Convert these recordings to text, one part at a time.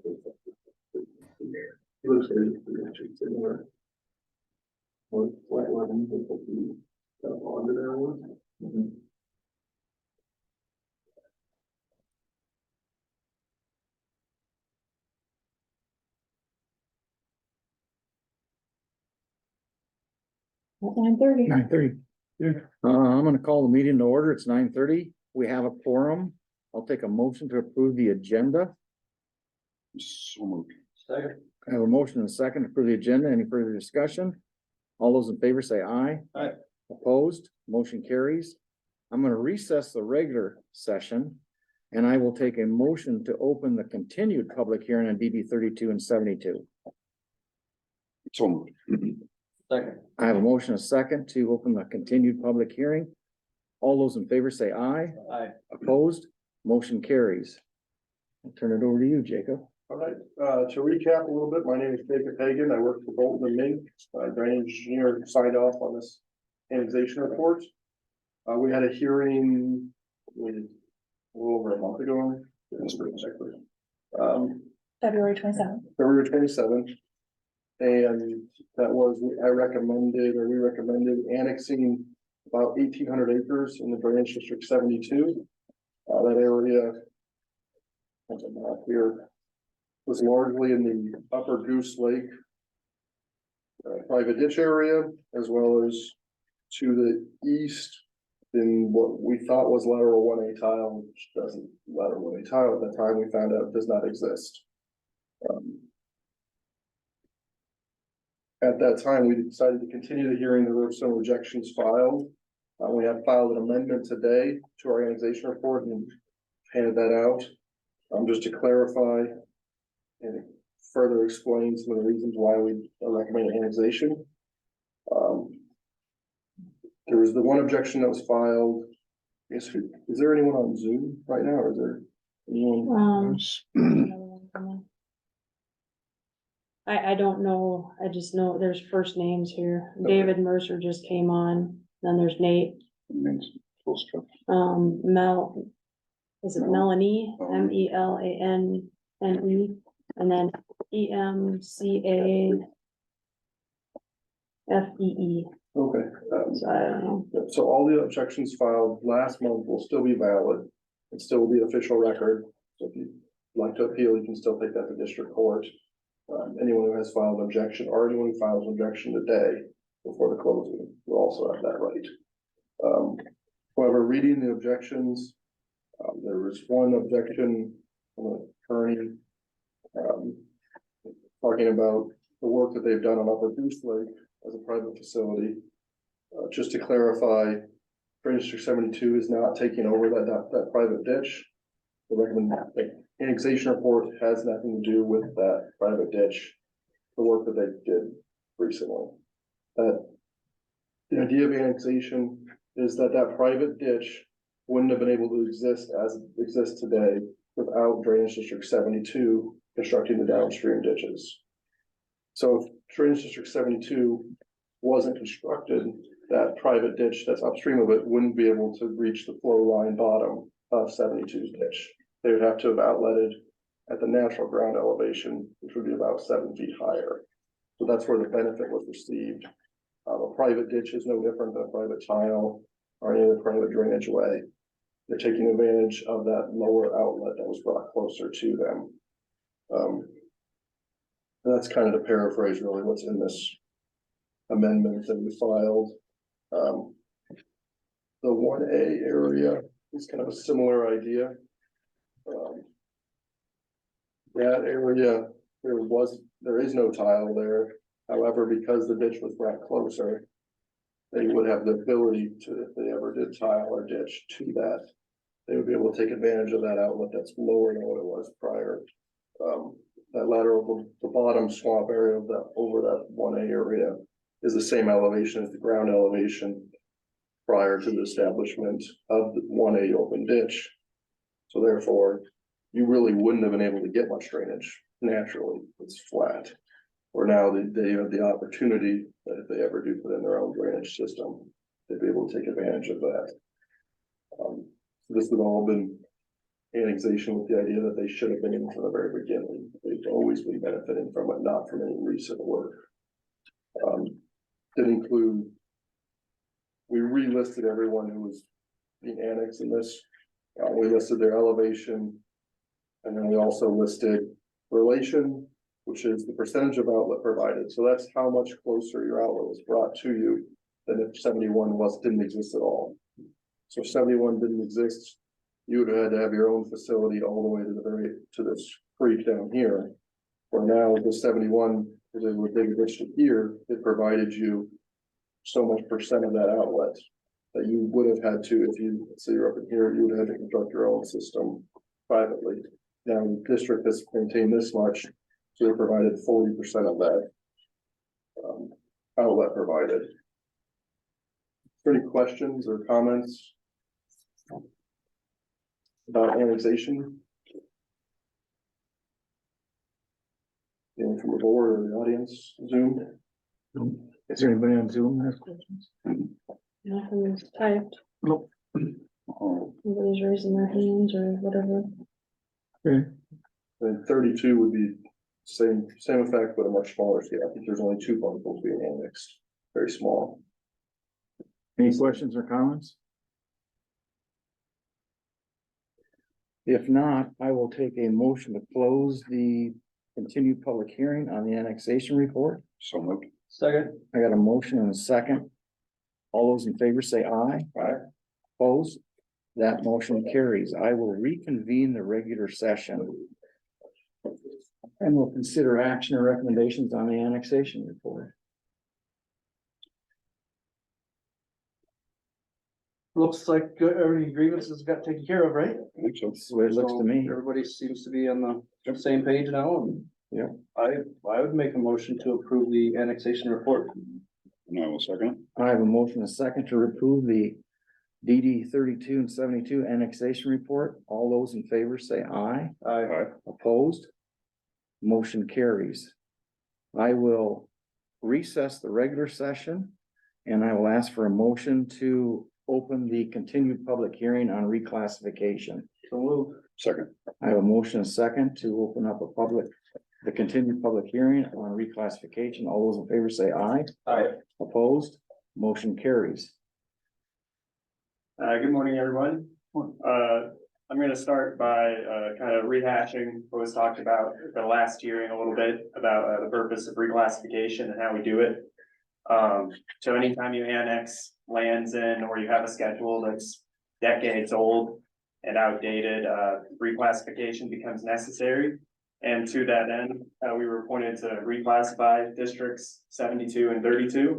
It looks very similar. Or flat line, onto that one. At 9:30. 9:30. I'm gonna call the meeting to order. It's 9:30. We have a quorum. I'll take a motion to approve the agenda. So moved. Second. I have a motion and a second to approve the agenda. Any further discussion? All those in favor say aye. Aye. Opposed, motion carries. I'm gonna recess the regular session. And I will take a motion to open the continued public hearing on DB 32 and 72. So moved. Second. I have a motion and a second to open the continued public hearing. All those in favor say aye. Aye. Opposed, motion carries. I'll turn it over to you, Jacob. All right, to recap a little bit, my name is Jacob Hagan. I work for Bolton and Mink. Drainage engineer signed off on this annexation report. We had a hearing a little over a month ago. February 27th. February 27th. And that was, we recommended annexing about 1,800 acres in the drainage district 72. That area, on the map here, was largely in the upper Goose Lake private ditch area, as well as to the east in what we thought was lateral 1A tile, which doesn't, lateral 1A tile at the time we found out does not exist. At that time, we decided to continue the hearing. There were some rejections filed. We have filed an amendment today to our annexation report and handed that out. Just to clarify and further explain some of the reasons why we recommend annexation. There was the one objection that was filed. Is there anyone on Zoom right now, or is there anyone? I don't know. I just know there's first names here. Okay. David Mercer just came on. Then there's Nate. Mel. Is it Melanie? MELANNE. And then EMCAFEE. Okay. So I don't know. So all the objections filed last month will still be valid. It still will be official record. So if you'd like to appeal, you can still take that to district court. Anyone who has filed an objection or anyone who files an objection today before the closing will also have that right. However, reading the objections, there was one objection from an attorney talking about the work that they've done on Upper Goose Lake as a private facility. Just to clarify, Drainage District 72 is not taking over that private ditch. The annexation report has nothing to do with that private ditch, the work that they did recently. The idea of annexation is that private ditch wouldn't have been able to exist as it exists today without Drainage District 72 constructing the downstream ditches. So if Drainage District 72 wasn't constructed, that private ditch that's upstream of it wouldn't be able to reach the flow line bottom of 72's ditch. They would have to have outletted at the natural ground elevation, which would be about 7 feet higher. So that's where the benefit was received. A private ditch is no different than a private tile or any other private drainage way. They're taking advantage of that lower outlet that was brought closer to them. That's kind of to paraphrase really what's in this amendment that we filed. The 1A area is kind of a similar idea. That area, there is no tile there. However, because the ditch was brought closer, they would have the ability to, if they ever did tile or ditch to that, they would be able to take advantage of that outlet that's lower than what it was prior. That lateral, the bottom swamp area of that over that 1A area is the same elevation as the ground elevation prior to the establishment of the 1A open ditch. So therefore, you really wouldn't have been able to get much drainage naturally. It's flat. Or now they have the opportunity that if they ever do put in their own drainage system, they'd be able to take advantage of that. This would all been annexation with the idea that they should have been in from the very beginning. They've always been benefiting from it, not from any recent work. Did include, we relisted everyone who was being annexed in this. We listed their elevation. And then we also listed relation, which is the percentage of outlet provided. So that's how much closer your outlet was brought to you than if 71 didn't exist at all. So if 71 didn't exist, you would have had to have your own facility all the way to this creek down here. Where now with the 71, because it was a big district here, it provided you so much percent of that outlet that you would have had to, if you say you're up in here, you would have had to construct your own system privately. Now the district has maintained this much, so they provided 40% of that outlet provided. Any questions or comments about annexation? Anyone from the board or the audience, Zoom? Is there anybody on Zoom that has questions? Nothing's typed, Nope. nobody's raising their hands or whatever. Okay. And 32 would be same effect, but a much smaller scale. I think there's only 2 particles being annexed, very small. Any questions or comments? If not, I will take a motion to close the continued public hearing on the annexation report. So moved. Second. I got a motion and a second. All those in favor say aye. Aye. Opposed? That motion carries. I will reconvene the regular session. And we'll consider action or recommendations on the annexation report. Looks like every grievances got taken care of, right? I think so. That's the way it looks to me. Everybody seems to be on the same page now, and Yeah. I would make a motion to approve the annexation report. And I will second. I have a motion and a second to approve the DD 32 and 72 annexation report. All those in favor say aye. Aye. Opposed? Motion carries. I will recess the regular session and I will ask for a motion to open the continued public hearing on reclassification. So move. Second. I have a motion and a second to open up the continued public hearing on reclassification. All those in favor say aye. Aye. Opposed? Motion carries. Good morning, everyone. I'm gonna start by, kind of rehashing what was talked about at the last hearing a little bit about, the purpose of reclassification and how we do it. So anytime you annex lands in, or you have a schedule that's decades old and outdated, reclassification becomes necessary. And to that end, we were appointed to reclassify districts 72 and 32.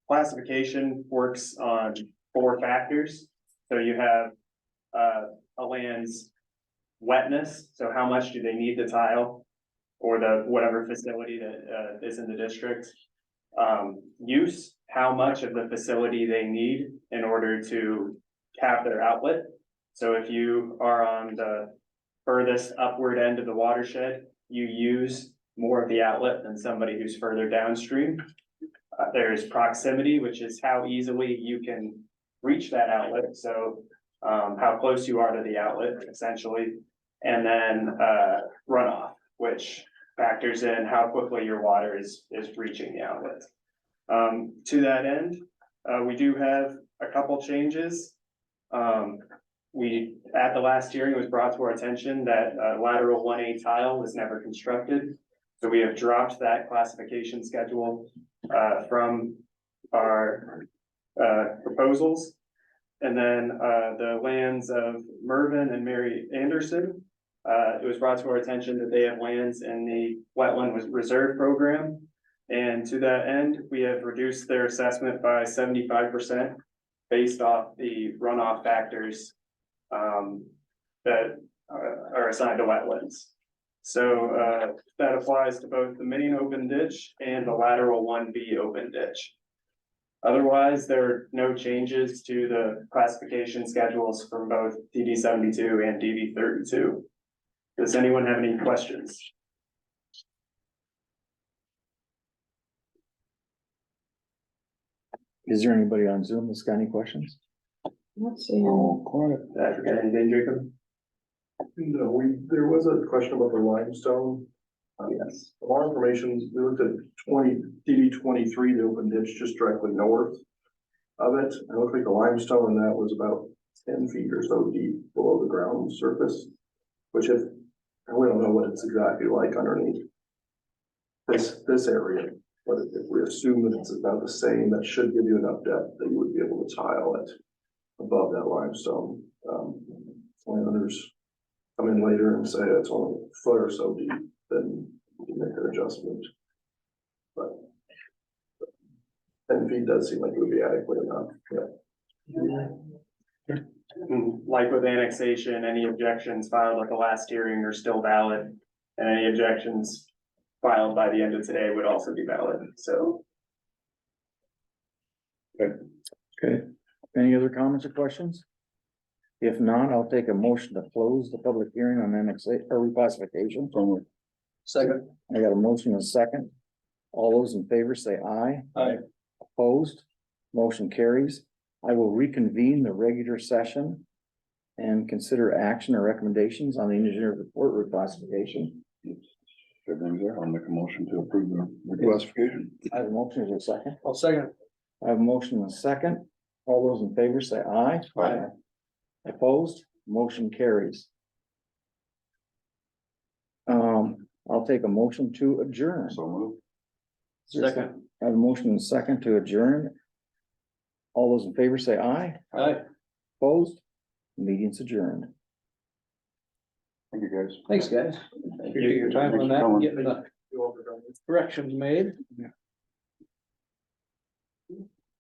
Classification works on 4 factors. So you have a land's wetness, so how much do they need the tile or the whatever facility that is in the district. Use, how much of the facility they need in order to have their outlet. So if you are on the furthest upward end of the watershed, you use more of the outlet than somebody who's further downstream. There's proximity, which is how easily you can reach that outlet. So how close you are to the outlet, essentially. And then runoff, which factors in how quickly your water is reaching the outlet. To that end, we do have a couple changes. At the last hearing, it was brought to our attention that lateral 1A tile was never constructed. So we have dropped that classification schedule from our proposals. And then the lands of Mervyn and Mary Anderson, it was brought to our attention that they have lands in the wetland reserve program. And to that end, we have reduced their assessment by 75% based off the runoff factors that are assigned to wetlands. So that applies to both the main open ditch and the lateral 1B open ditch. Otherwise, there are no changes to the classification schedules from both DD 72 and DD 32. Does anyone have any questions? Is there anybody on Zoom that's got any questions? Let's see. Oh, quiet. Did I forget anything, Jacob? No, there was a question about the limestone. Yes. For more information, we looked at DD 23, the open ditch just directly north of it. It looked like the limestone in that was about 10 feet or so deep below the ground surface, which if, and we don't know what it's exactly like underneath this area, but if we assume that it's about the same, that should give you enough depth that you would be able to tile it above that limestone. Landowners come in later and say it's only a foot or so deep, then you can make an adjustment. But 10 feet does seem like it would be adequate enough, yeah. Like with annexation, any objections filed at the last hearing are still valid. And any objections filed by the end of today would also be valid, so. Okay, any other comments or questions? If not, I'll take a motion to close the public hearing on annexation or reclassification. Second. I got a motion and a second. All those in favor say aye. Aye. Opposed, motion carries. I will reconvene the regular session and consider action or recommendations on the engineer's report reclassification. Everything's there. I'll make a motion to approve the reclassification. I have a motion, is there a second? I'll second. I have a motion and a second. All those in favor say aye. Aye. Opposed, motion carries. I'll take a motion to adjourn. So move. Second. I have a motion and a second to adjourn. All those in favor say aye. Aye. Opposed, meeting's adjourned. Thank you, guys. Thanks, guys. Appreciate your time on that, and getting the corrections made.